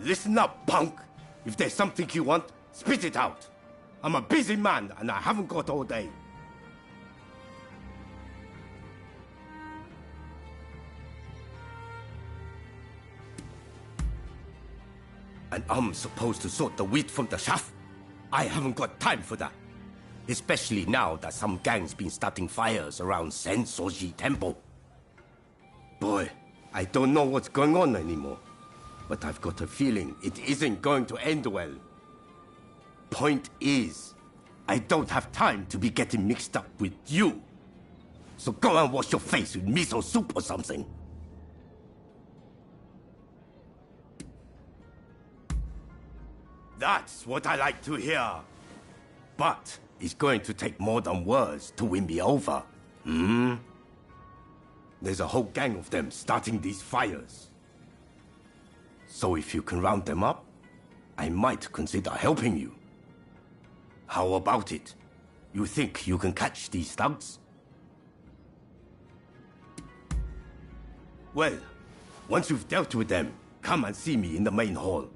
listen up, punk. If there's something you want, spit it out. I'm a busy man, and I haven't got all day. And I'm supposed to sort the wheat from the chaff? I haven't got time for that. Especially now that some gang's been starting fires around Sensoji Temple. Boy, I don't know what's going on anymore. But I've got a feeling it isn't going to end well. Point is, I don't have time to be getting mixed up with you. So go and wash your face with miso soup or something. That's what I like to hear. But it's going to take more than words to win me over. There's a whole gang of them starting these fires. So if you can round them up, I might consider helping you. How about it? You think you can catch these thugs? Well, once you've dealt with them, come and see me in the main hall.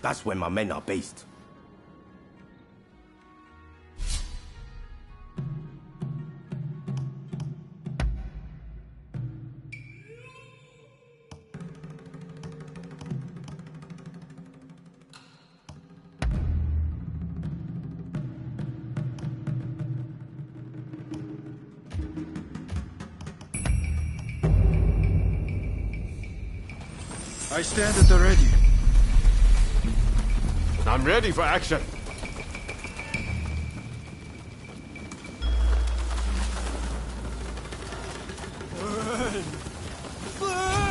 That's where my men are based. I stand at the ready. I'm ready for action. Burn! Burn!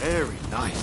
Very nice.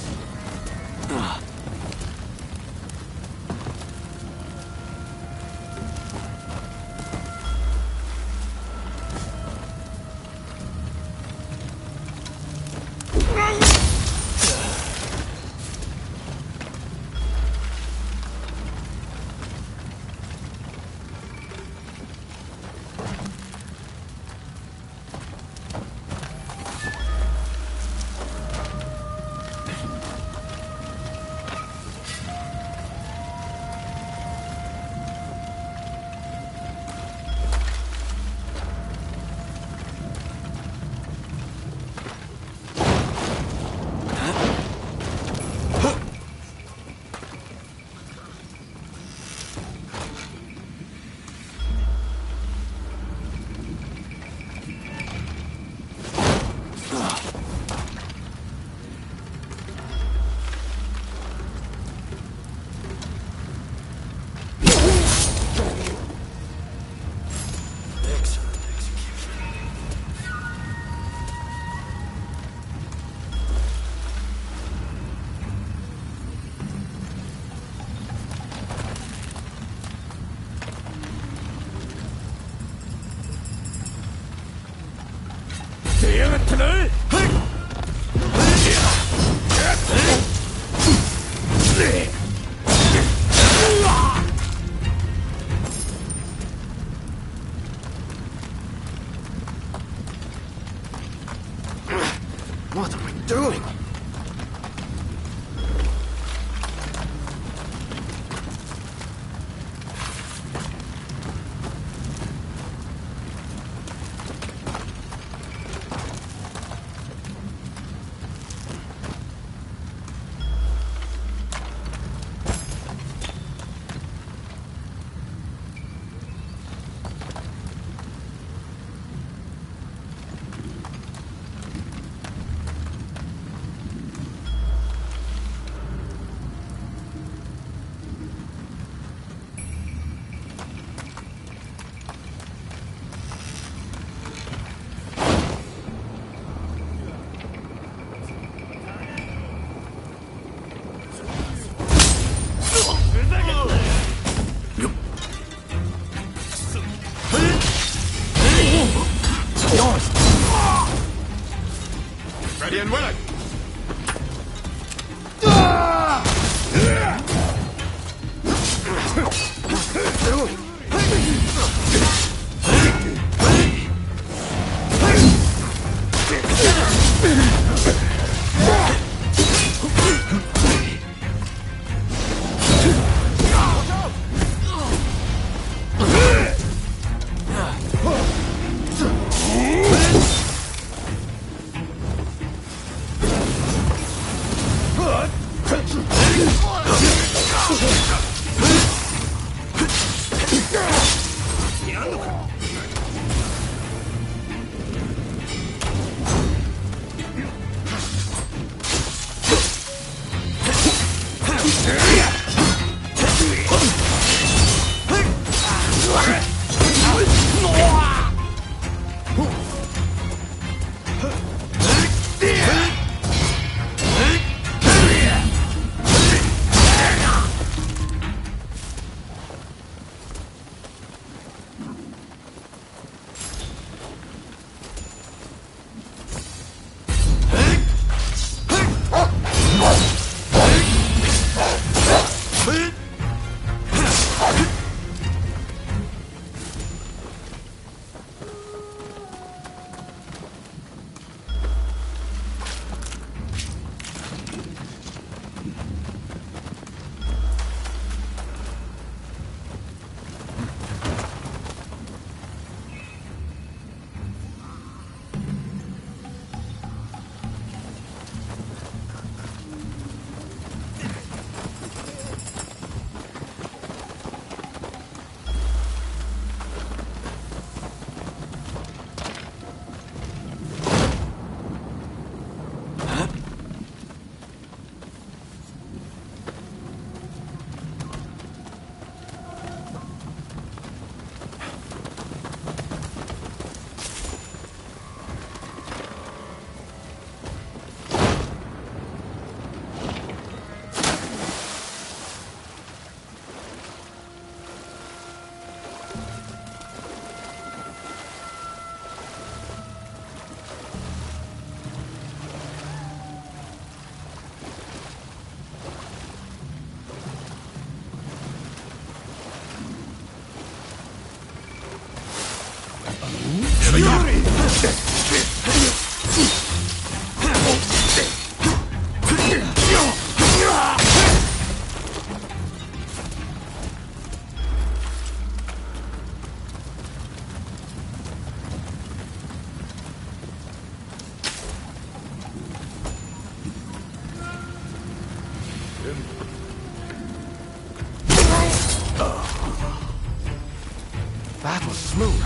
That was smooth.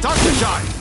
Time to shine.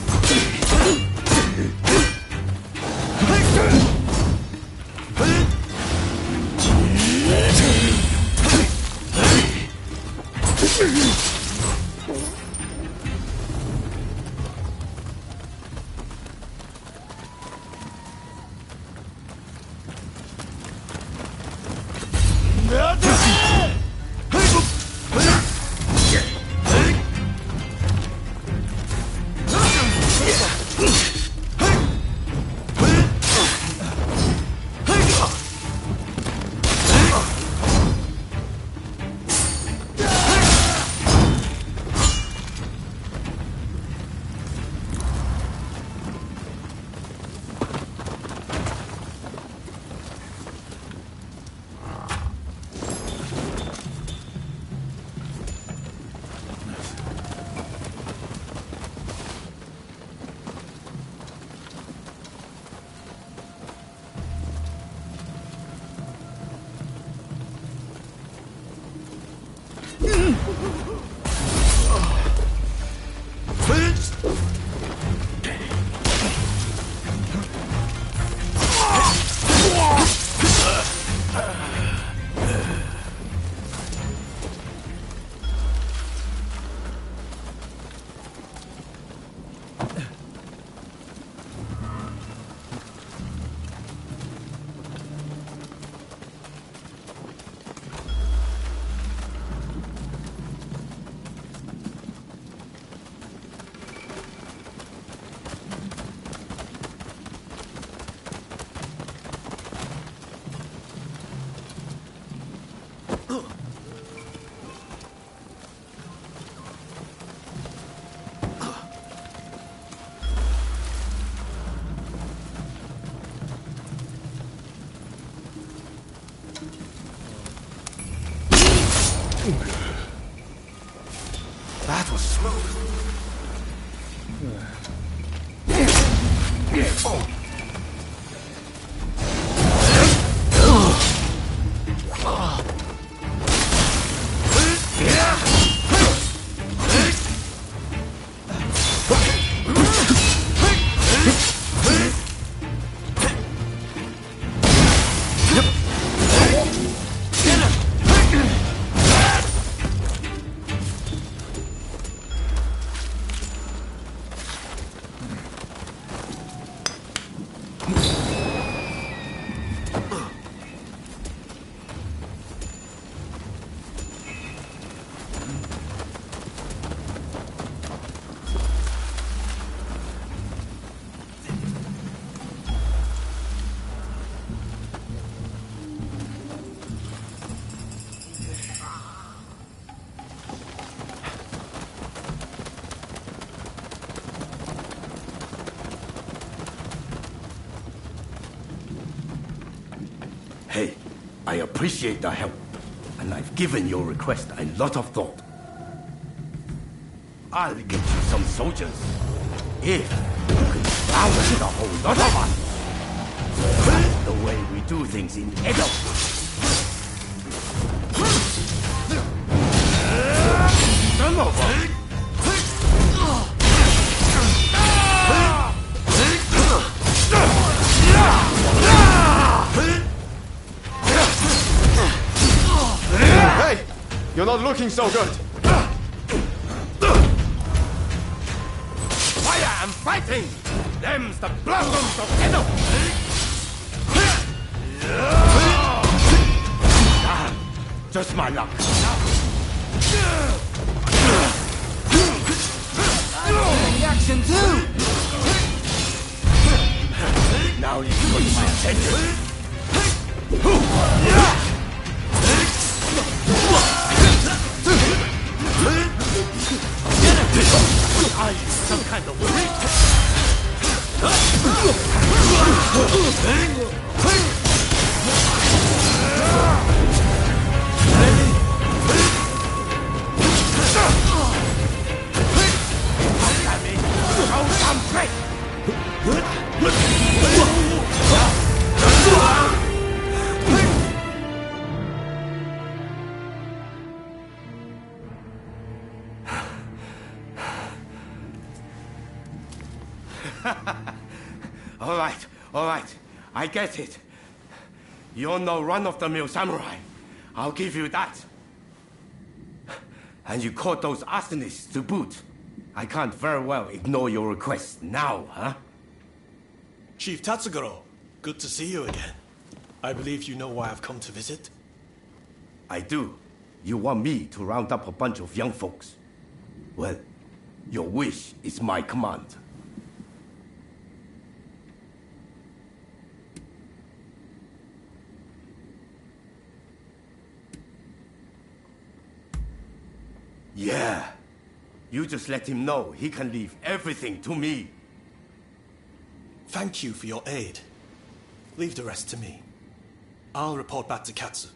That was smooth. Hey, I appreciate the help, and I've given your request a lot of thought. I'll get you some soldiers, if you can silence a whole lot of us. That's the way we do things in Edo. Son of a... Hey! You're not looking so good. Fire and fighting! Them's the blossoms of Edo! Just my luck. Reaction too! Now you've got my attention. Are you some kind of freak? All right, I get it. You're no run-of-the-mill samurai. I'll give you that. And you caught those arsonists to boot. I can't very well ignore your request now, huh? Chief Tatsugoro, good to see you again. I believe you know why I've come to visit. I do. You want me to round up a bunch of young folks. Well, your wish is my command. Yeah. You just let him know he can leave everything to me. Thank you for your aid. Leave the rest to me. I'll report back to Katsu.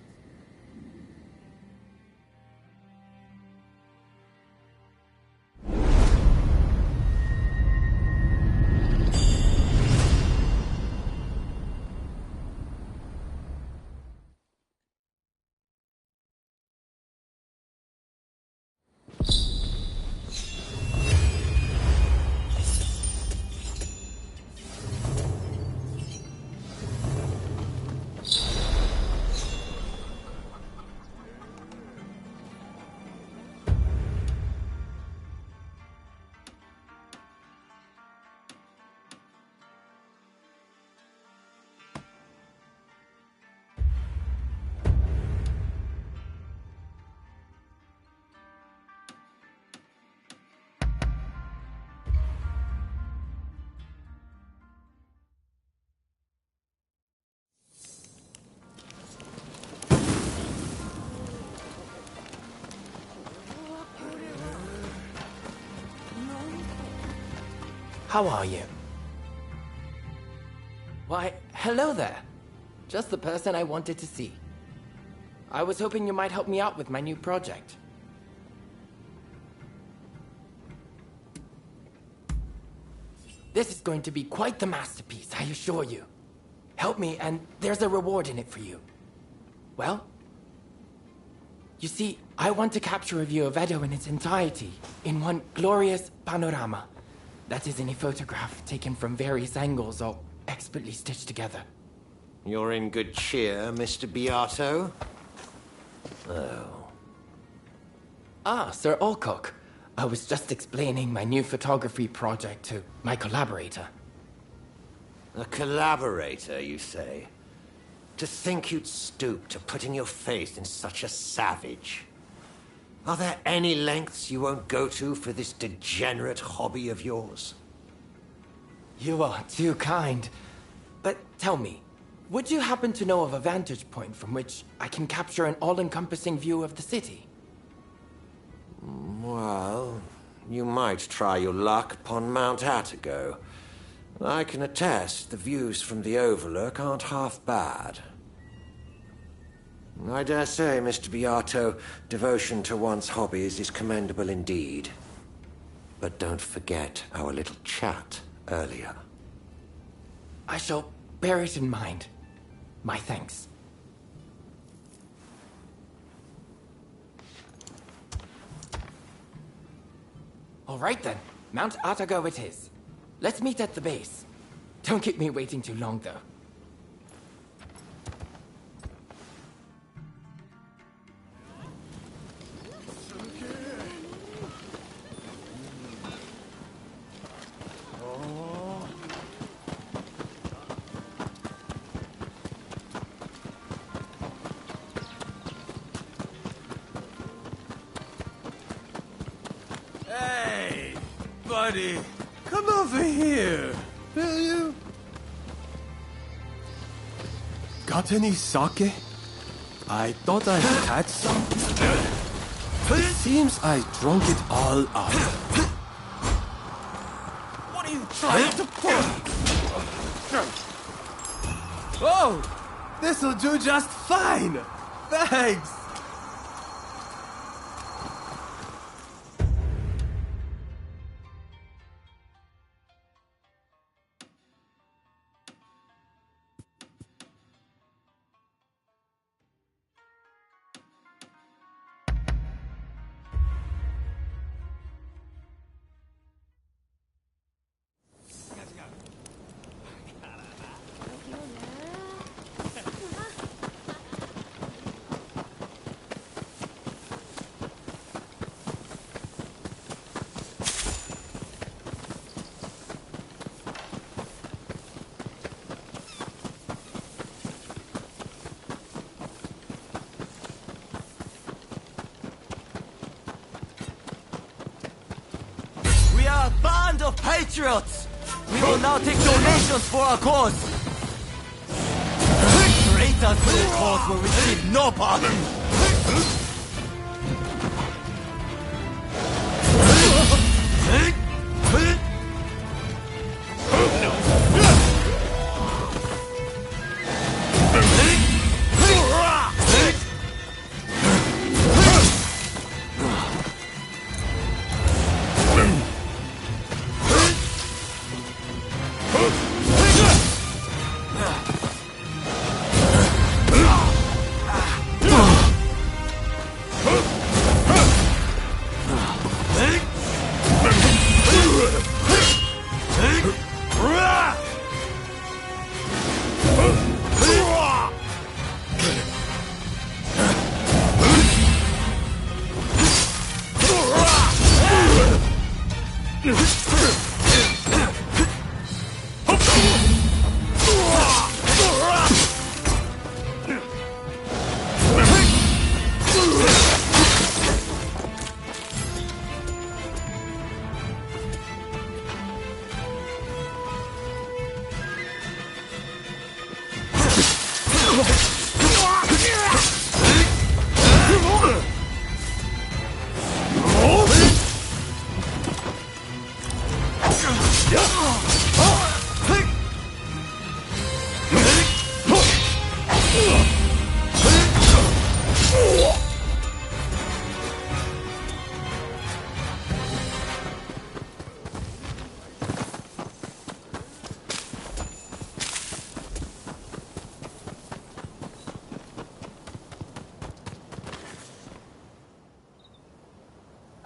How are you? Why, hello there. Just the person I wanted to see. I was hoping you might help me out with my new project. This is going to be quite the masterpiece, I assure you. Help me, and there's a reward in it for you. Well, you see, I want to capture a view of Edo in its entirety, in one glorious panorama. That is in a photograph taken from various angles, all expertly stitched together. You're in good cheer, Mr. Beato. Oh. Ah, Sir Alcock. I was just explaining my new photography project to my collaborator. A collaborator, you say? To think you'd stoop to putting your faith in such a savage. Are there any lengths you won't go to for this degenerate hobby of yours? You are too kind. But tell me, would you happen to know of a vantage point from which I can capture an all-encompassing view of the city? Well, you might try your luck upon Mount Attigo. I can attest the views from the Overlook aren't half bad. I dare say, Mr. Beato, devotion to one's hobbies is commendable indeed. But don't forget our little chat earlier. I shall bear it in mind. My thanks. All right then, Mount Atago it is. Let's meet at the base. Don't keep me waiting too long, though. Hey, buddy, come over here, will you? Got any sake? I thought I had some. It seems I drunk it all up. What are you trying to pull? Oh, this'll do just fine. Thanks. We are a band of patriots! We will now take donations for our cause! Traitors to the cause will receive no pardon!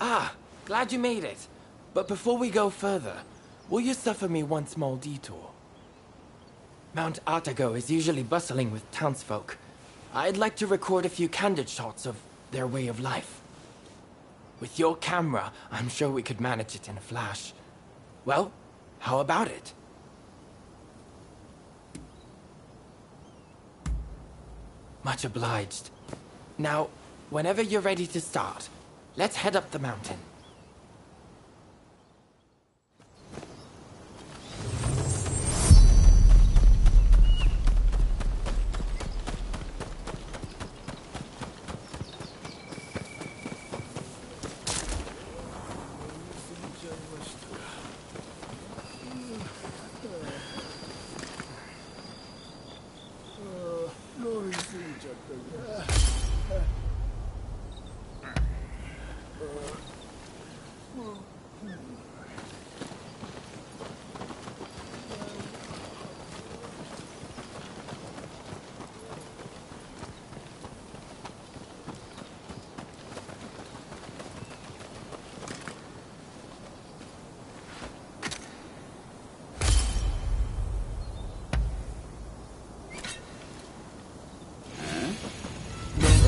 Ah, glad you made it. But before we go further, will you suffer me one small detour? Mount Atago is usually bustling with townsfolk. I'd like to record a few candid shots of their way of life. With your camera, I'm sure we could manage it in a flash. Well, how about it? Much obliged. Now, whenever you're ready to start, let's head up the mountain.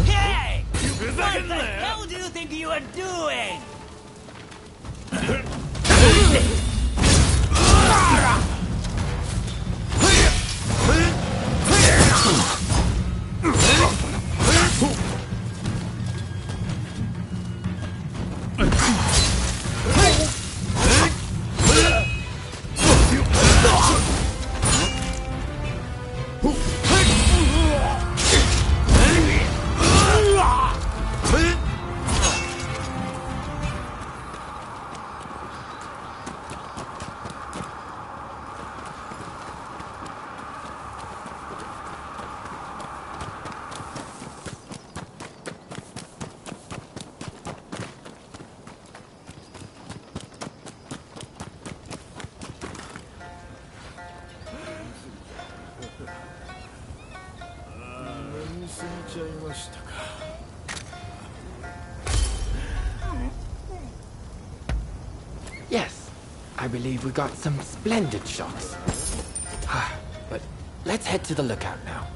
Hey! What the hell do you think you are doing? Yes, I believe we got some splendid shots. But let's head to the lookout now.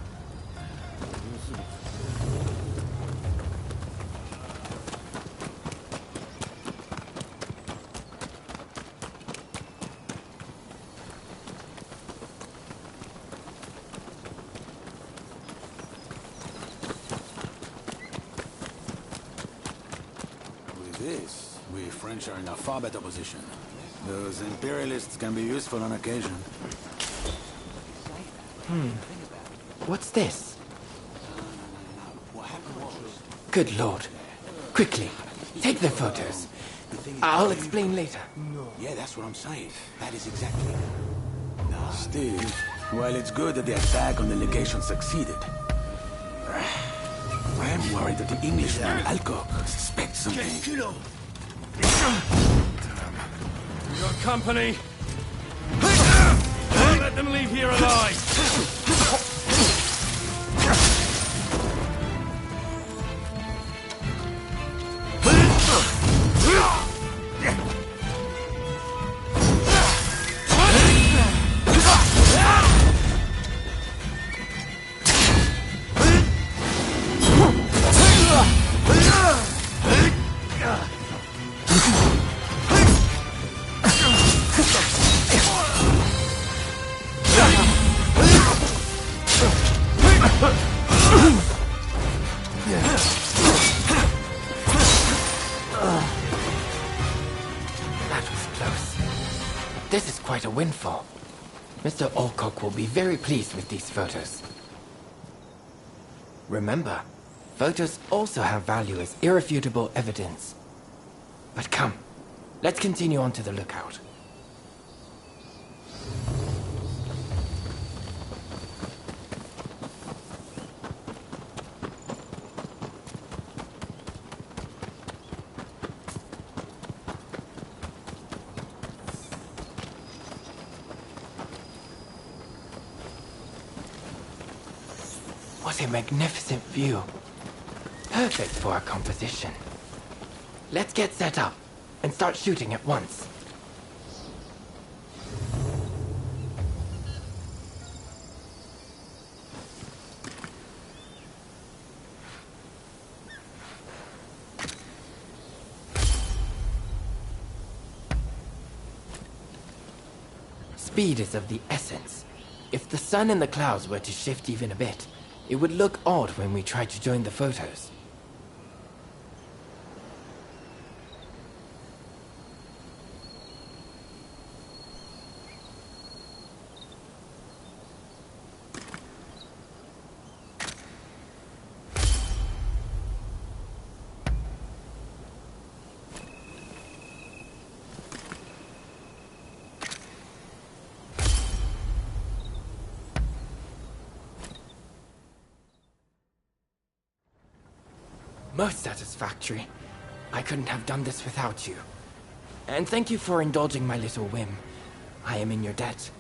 With this, we French are in a far better position. Those imperialists can be useful on occasion. What's this? Good lord. Quickly, take the photos. I'll explain later. Yeah, that's what I'm saying. That is exactly... Still, while it's good that the attack on the legation succeeded, I am worried that the English and Alcock suspect something. Your company. Don't let them leave here alive. That was close. This is quite a windfall. Mr. Alcock will be very pleased with these photos. Remember, photos also have value as irrefutable evidence. But come, let's continue on to the lookout. What a magnificent view. Perfect for our composition. Let's get set up and start shooting at once. Speed is of the essence. If the sun and the clouds were to shift even a bit, it would look odd when we tried to join the photos. Most satisfactory. I couldn't have done this without you. And thank you for indulging my little whim. I am in your debt.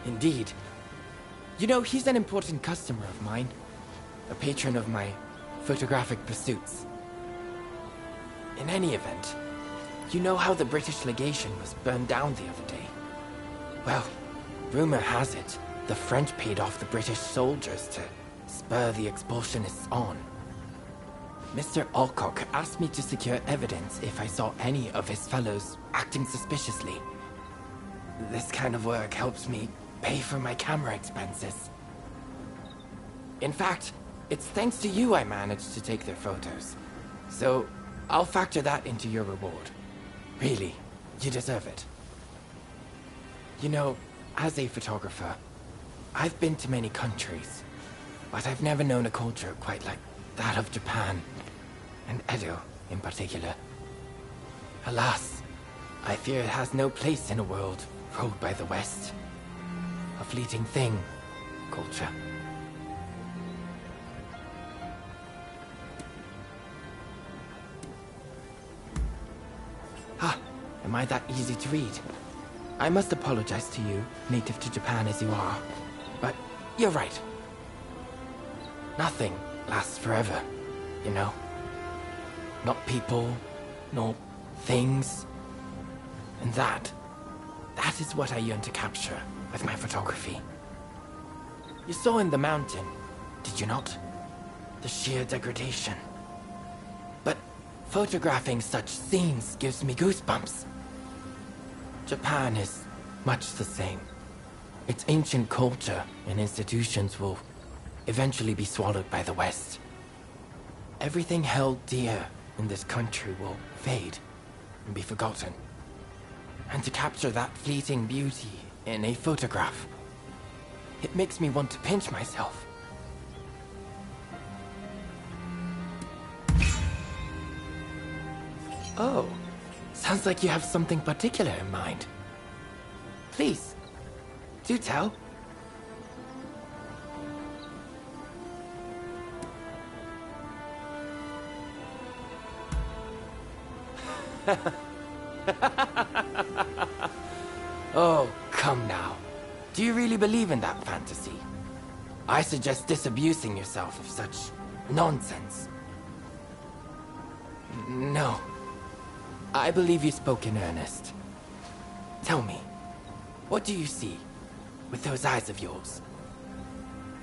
Indeed. You know, he's an important customer of mine. A patron of my photographic pursuits. In any event, you know how the British legation was burned down the other day? Well, rumor has it, the French paid off the British soldiers to spur the expulsionists on. Mr. Alcock asked me to secure evidence if I saw any of his fellows acting suspiciously. This kind of work helps me pay for my camera expenses. In fact, it's thanks to you I managed to take their photos. So, I'll factor that into your reward. Really, you deserve it. You know, as a photographer, I've been to many countries, but I've never known a culture quite like that of Japan, and Edo in particular. Alas, I fear it has no place in a world ruled by the West. A fleeting thing, culture. Am I that easy to read? I must apologize to you, native to Japan as you are, but you're right. Nothing lasts forever, you know? Not people, nor things. And that is what I yearn to capture with my photography. You saw in the mountain, did you not? The sheer degradation. But photographing such scenes gives me goosebumps. Japan is much the same. Its ancient culture and institutions will eventually be swallowed by the West. Everything held dear in this country will fade and be forgotten. And to capture that fleeting beauty in a photograph, it makes me want to pinch myself. Oh, sounds like you have something particular in mind. Please, do tell. Oh, come now. Do you really believe in that fantasy? I suggest disabusing yourself of such nonsense. No. I believe you spoke in earnest. Tell me, what do you see with those eyes of yours?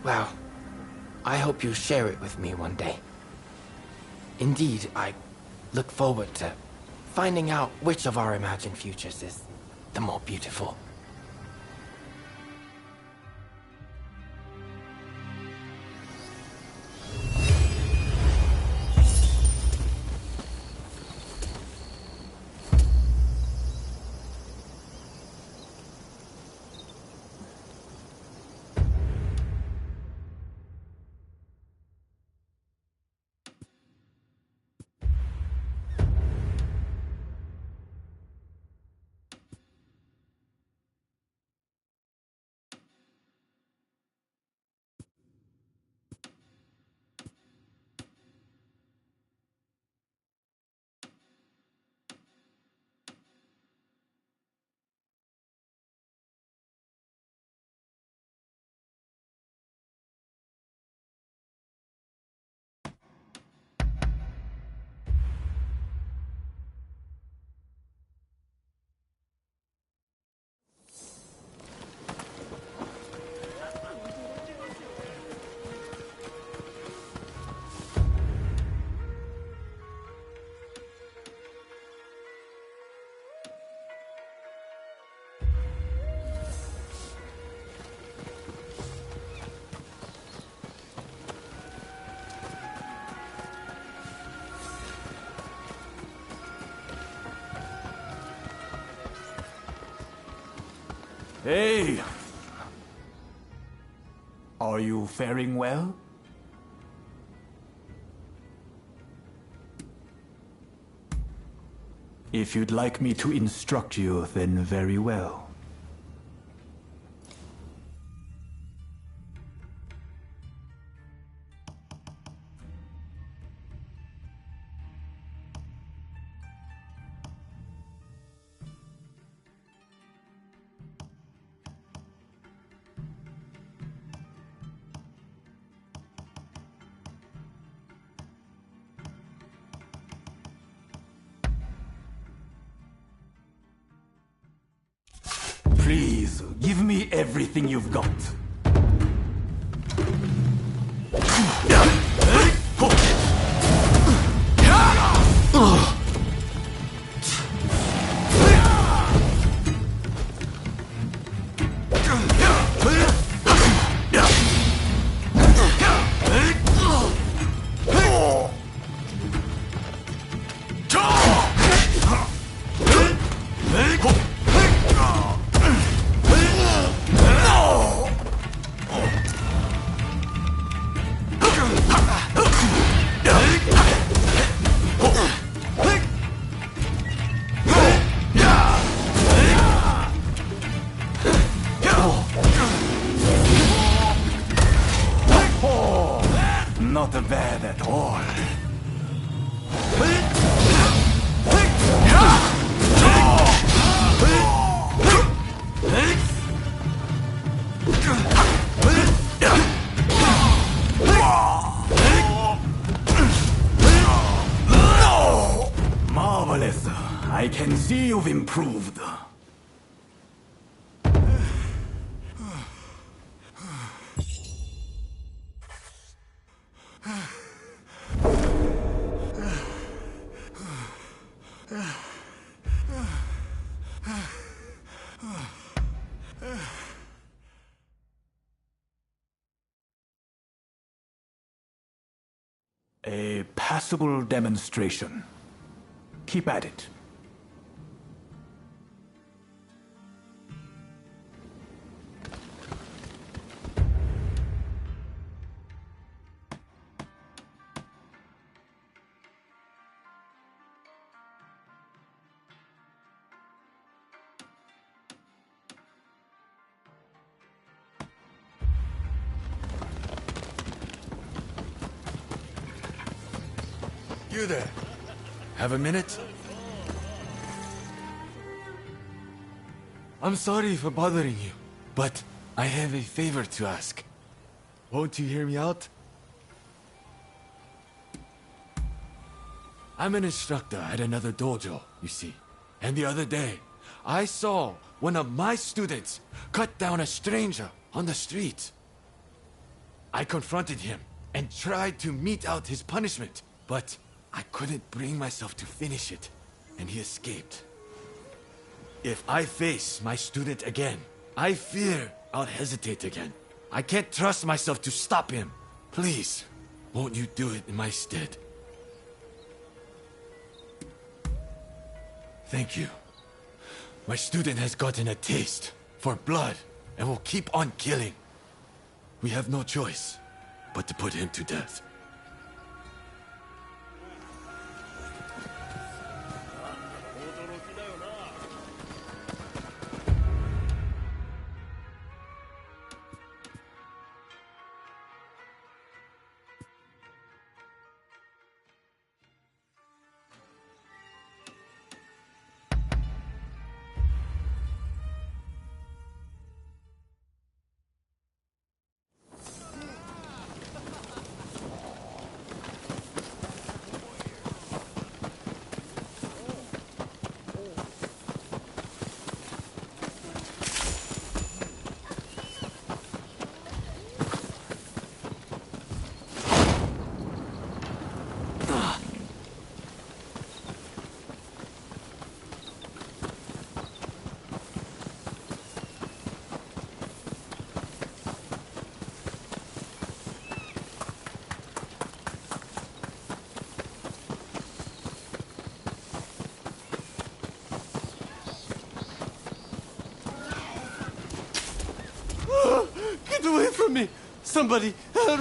Well, I hope you'll share it with me one day. Indeed, I look forward to finding out which of our imagined futures is the more beautiful. Hey! Are you faring well? If you'd like me to instruct you, then very well. Please, give me everything you've got. Not bad at all. Marvelous. I can see you've improved. A passable demonstration. Keep at it. You there. Have a minute? I'm sorry for bothering you, but I have a favor to ask. Won't you hear me out? I'm an instructor at another dojo, you see. And the other day, I saw one of my students cut down a stranger on the street. I confronted him and tried to mete out his punishment, but I couldn't bring myself to finish it, and he escaped. If I face my student again, I fear I'll hesitate again. I can't trust myself to stop him. Please, won't you do it in my stead? Thank you. My student has gotten a taste for blood and will keep on killing. We have no choice but to put him to death. Help me! Somebody, help!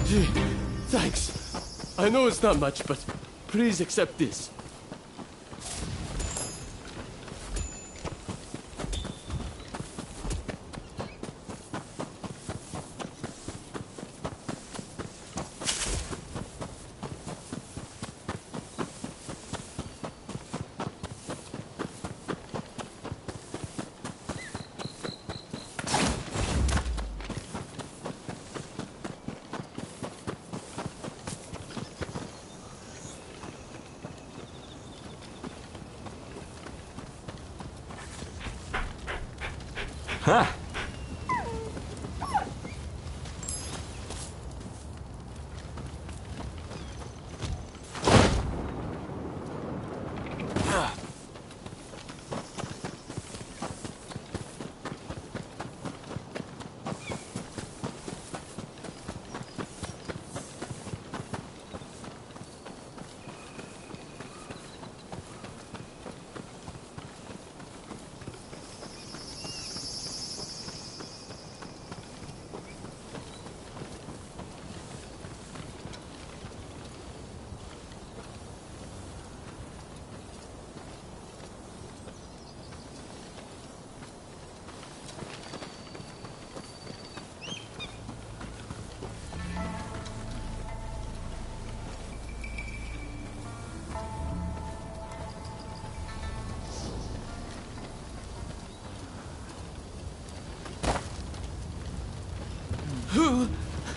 Gee, thanks. I know it's not much, but please accept this. Huh.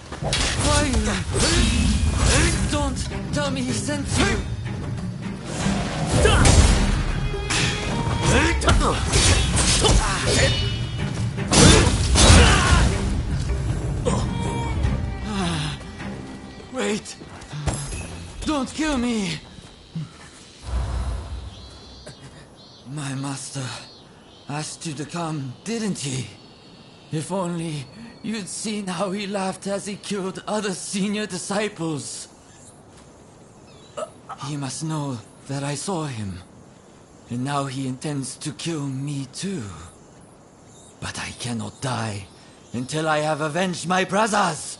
Why? Don't tell me he sent you. Wait. Don't kill me. My master asked you to come, didn't he? If only you'd seen how he laughed as he killed other senior disciples. He must know that I saw him. And now he intends to kill me too. But I cannot die until I have avenged my brothers!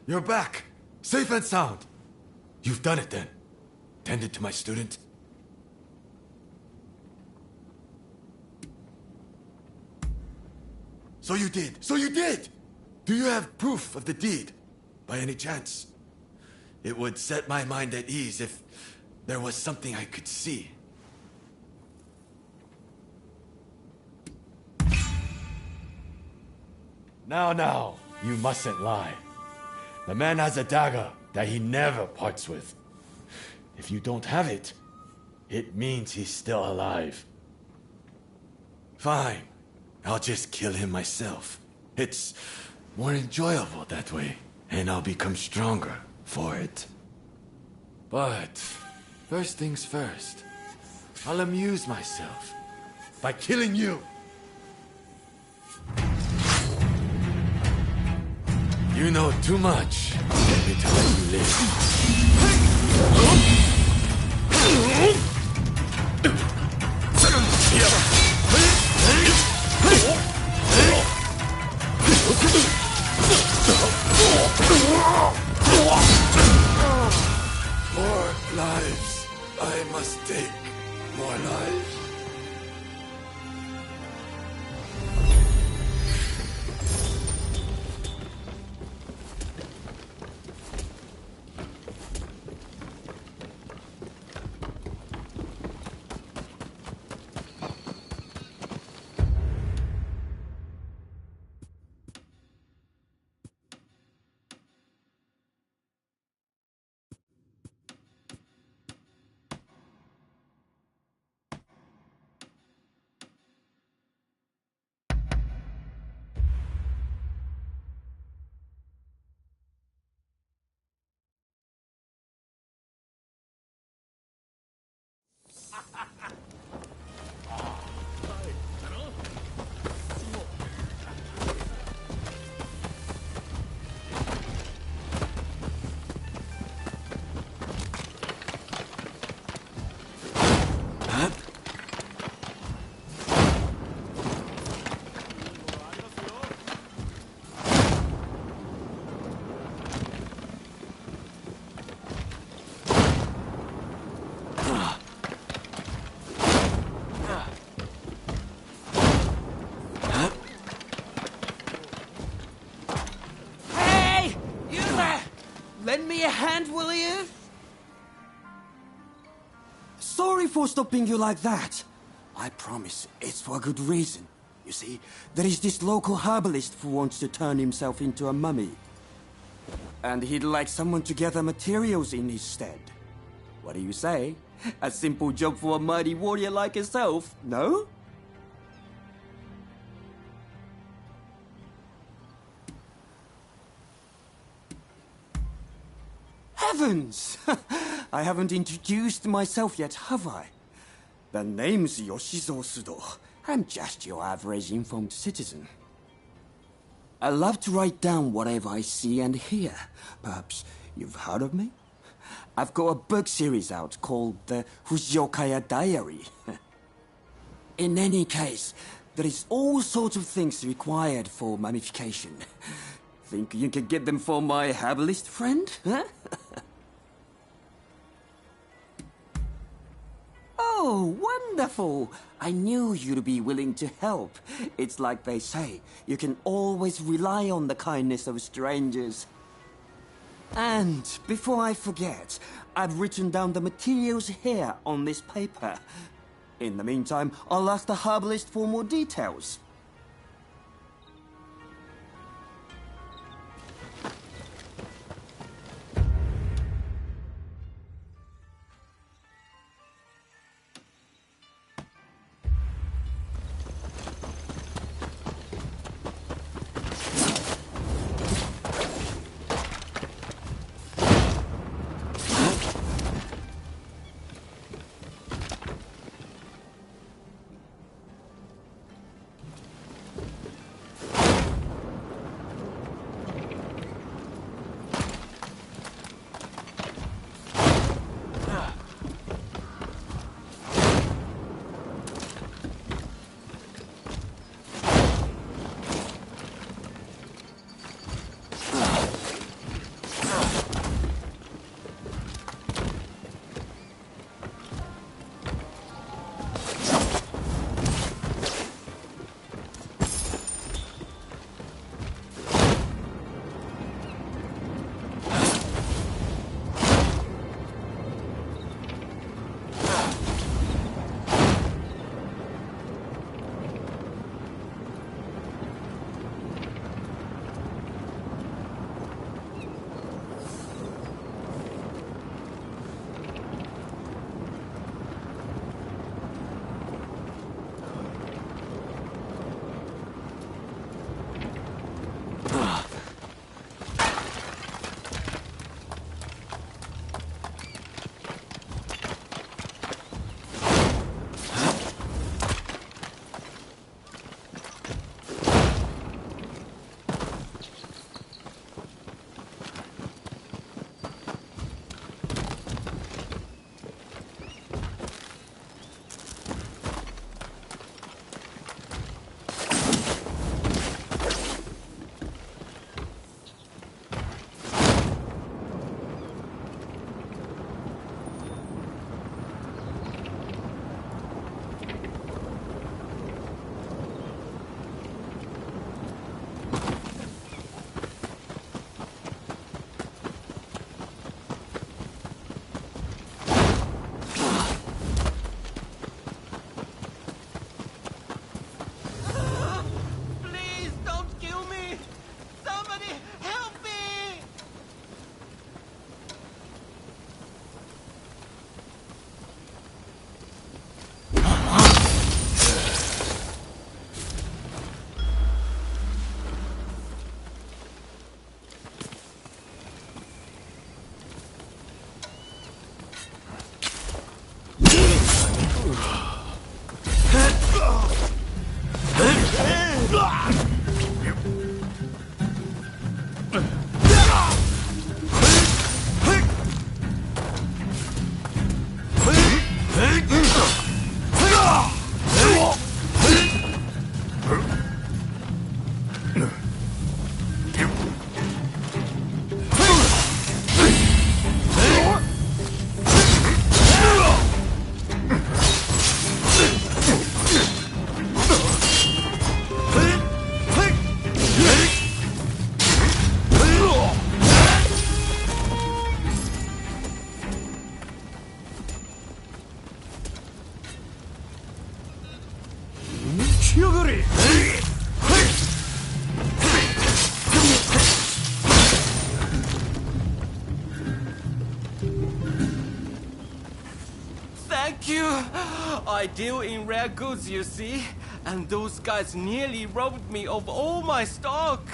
You're back, safe and sound. You've done it then. Tended to my student. So you did. So you did! Do you have proof of the deed, by any chance? It would set my mind at ease if there was something I could see. Now, you mustn't lie. The man has a dagger that he never parts with. If you don't have it, it means he's still alive. Fine. I'll just kill him myself. It's more enjoyable that way, and I'll become stronger for it. But first things first, I'll amuse myself by killing you. You know too much for me to let you live. More lives. I must take more lives. Lend me a hand, will you? Sorry for stopping you like that. I promise it's for a good reason. You see, there is this local herbalist who wants to turn himself into a mummy. And he'd like someone to gather materials in his stead. What do you say? A simple job for a mighty warrior like yourself, no? Heavens! I haven't introduced myself yet, have I? The name's Yoshizo Sudo. I'm just your average informed citizen. I love to write down whatever I see and hear. Perhaps you've heard of me? I've got a book series out called the Fujiyokaya Diary. In any case, there is all sorts of things required for mummification. Think you can get them for my herbalist friend? Huh? Oh, wonderful! I knew you'd be willing to help. It's like they say, you can always rely on the kindness of strangers. And before I forget, I've written down the materials here on this paper. In the meantime, I'll ask the herbalist for more details. Thank you! I deal in rare goods, you see, and those guys nearly robbed me of all my stock.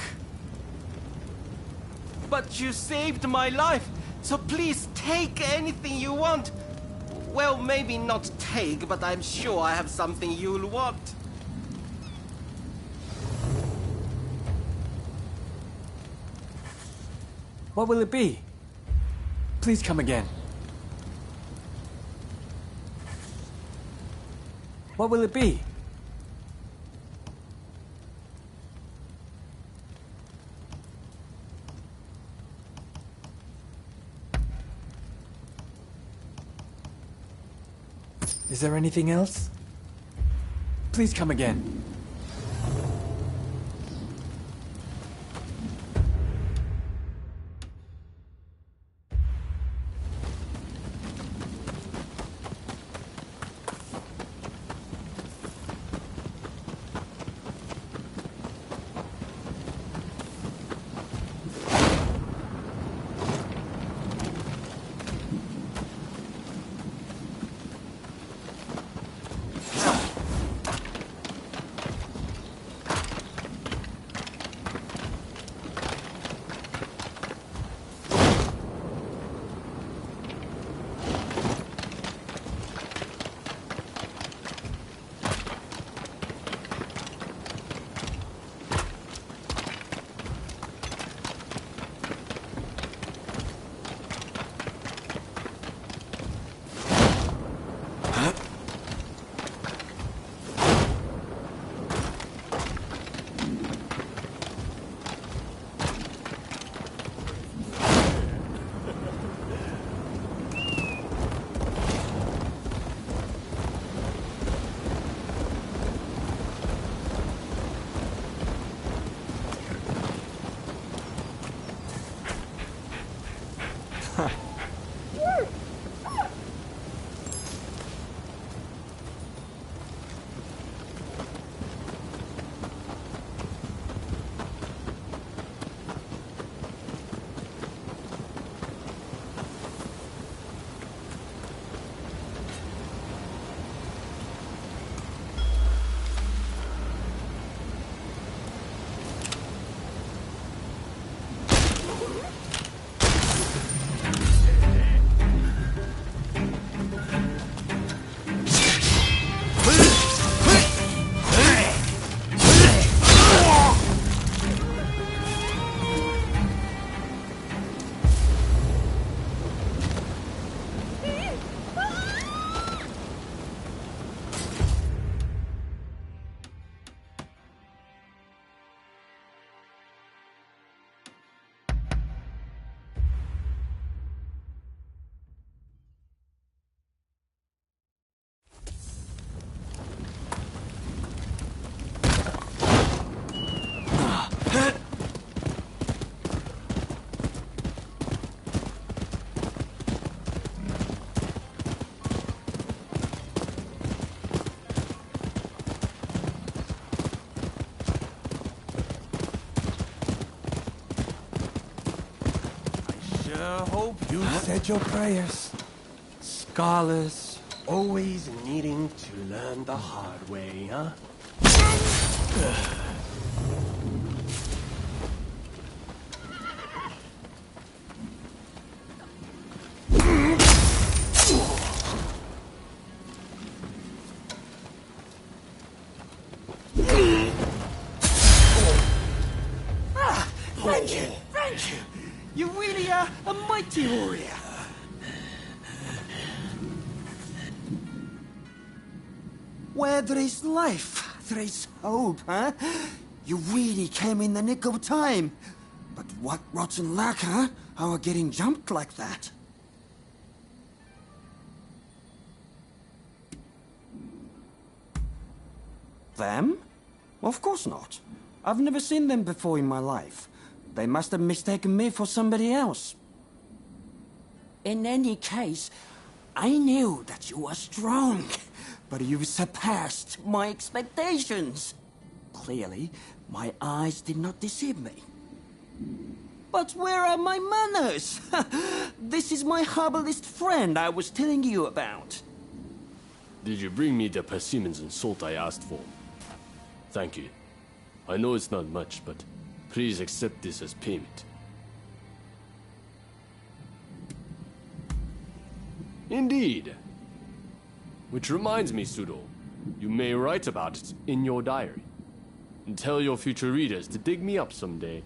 But you saved my life, so please take anything you want. Well, maybe not take, but I'm sure I have something you'll want. What will it be? Please come again. What will it be? Is there anything else? Please come again. You said your prayers. Scholars always needing to learn the hard way, huh? Thank you! Thank you! You really are a mighty warrior! Where there is life, there is hope, huh? You really came in the nick of time. But what rotten luck, huh? How are getting jumped like that? Them? Of course not. I've never seen them before in my life. They must have mistaken me for somebody else. In any case, I knew that you were strong. but you've surpassed my expectations. Clearly, my eyes did not deceive me. But where are my manners? This is my herbalist friend I was telling you about. Did you bring me the persimmons and salt I asked for? Thank you. I know it's not much, but please accept this as payment. Indeed. Which reminds me, Sudo, you may write about it in your diary. And tell your future readers to dig me up someday.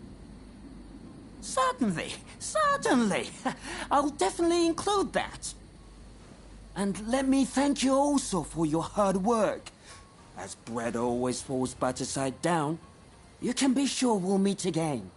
Certainly, certainly. I'll definitely include that. And let me thank you also for your hard work. As bread always falls butter side down, you can be sure we'll meet again.